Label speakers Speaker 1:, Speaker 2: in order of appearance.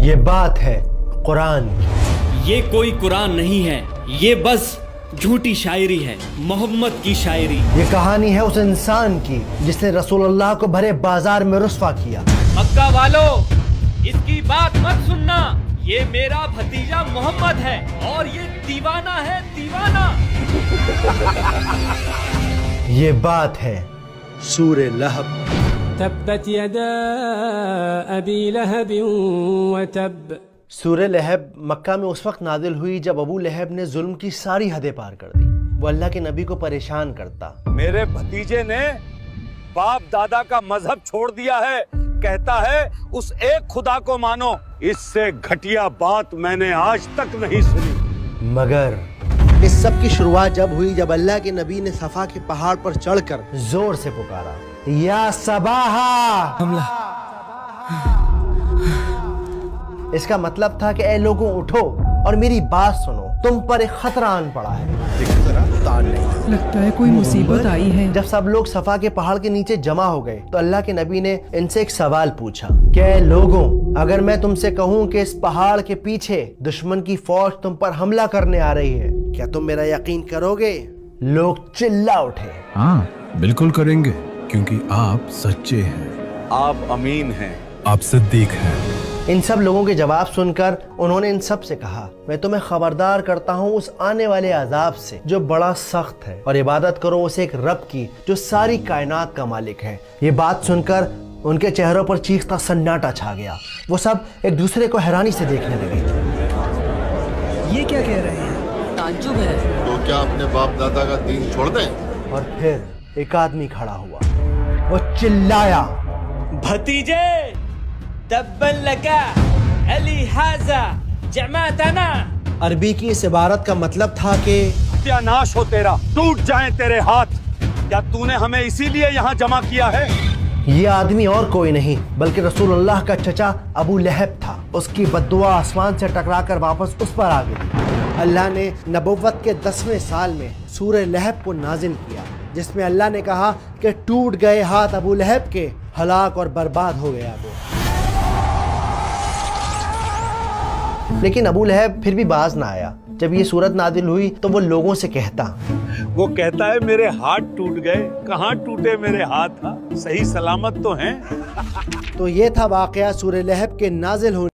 Speaker 1: یہ بات ہے قرآن کی۔
Speaker 2: یہ کوئی قرآن نہیں ہے، یہ بس جھوٹی شاعری ہے، محمد کی شاعری۔
Speaker 1: یہ کہانی ہے اس انسان کی جس نے رسول اللہ کو بھرے بازار میں رسوا کیا۔
Speaker 2: مکہ والو، اس کی بات مت سننا، یہ میرا بھتیجا محمد ہے اور یہ دیوانہ ہے، دیوانہ۔
Speaker 1: یہ بات ہے سورہ لہب۔
Speaker 3: تبت يدا أبي لهب وتب۔
Speaker 1: سورہ لہب مکہ میں اس وقت نازل ہوئی جب ابو لہب نے ظلم کی ساری حدیں پار کر دی۔ وہ اللہ کے نبی کو پریشان کرتا۔
Speaker 4: میرے بھتیجے نے باپ دادا کا مذہب چھوڑ دیا ہے، کہتا ہے اس ایک خدا کو مانو۔ اس سے گھٹیا بات میں نے آج تک نہیں سنی۔
Speaker 1: مگر اس سب کی شروعات جب ہوئی جب اللہ کے نبی نے صفا کے پہاڑ پر چڑھ کر زور سے پکارا، یا صباحا۔ اس کا مطلب تھا کہ اے لوگوں اٹھو اور میری بات سنو، تم پر ایک خطرہ آن پڑا ہے۔
Speaker 5: لگتا ہے کوئی مصیبت آئی ہے۔
Speaker 1: جب سب لوگ صفا کے پہاڑ کے نیچے جمع ہو گئے تو اللہ کے نبی نے ان سے ایک سوال پوچھا کہ اے لوگوں، اگر میں تم سے کہوں کہ اس پہاڑ کے پیچھے دشمن کی فوج تم پر حملہ کرنے آ رہی ہے، کیا تم میرا یقین کرو گے؟ لوگ چلا اٹھے۔
Speaker 6: ہاں بالکل کریں گے، کیونکہ آپ سچے ہیں،
Speaker 4: آپ امین ہیں،
Speaker 6: آپ صدیق ہیں۔
Speaker 1: ان سب لوگوں کے جواب سن کر انہوں نے ان سب سے کہا، میں تمہیں خبردار کرتا ہوں اس آنے والے عذاب سے جو بڑا سخت ہے، اور عبادت کرو اسے ایک رب کی جو ساری کائنات کا مالک ہے۔ یہ بات سن کر ان کے چہروں پر چیختا سناٹا چھا گیا۔ وہ سب ایک دوسرے کو حیرانی سے دیکھنے لگے۔
Speaker 5: یہ کیا کہہ رہے ہیں؟
Speaker 7: تعجب ہے۔
Speaker 8: تو کیا اپنے باپ دادا کا دین چھوڑ دیں؟
Speaker 1: اور پھر ایک آدمی کھڑا ہوا، وہ چلایا،
Speaker 2: بھتیجے، تبن لکا علی حازا جماعتنا۔
Speaker 1: عربی کی اس عبارت کا مطلب تھا کہ
Speaker 4: ستیہ ناش ہو تیرا، ٹوٹ جائیں تیرے ہاتھ۔ کیا تو نے ہمیں اسی لیے یہاں جمع کیا ہے؟
Speaker 1: یہ آدمی اور کوئی نہیں بلکہ رسول اللہ کا چچا ابو لہب تھا۔ اس کی بد دعا آسمان سے ٹکرا کر واپس اس پر آ گئی۔ اللہ نے نبوت کے 10ویں سال میں سورہ لہب کو نازل کیا، جس میں اللہ نے کہا کہ ٹوٹ گئے ہاتھ ابو لہب کے، ہلاک اور برباد ہو گیا وہ۔ لیکن ابو لہب پھر بھی باز نہ آیا۔ جب یہ صورت نازل ہوئی تو وہ لوگوں سے کہتا،
Speaker 4: وہ کہتا ہے میرے ہاتھ ٹوٹ گئے، کہاں ٹوٹے میرے ہاتھ؟ صحیح سلامت تو ہیں۔
Speaker 1: تو یہ تھا واقعہ سورہ لہب کے نازل ہونے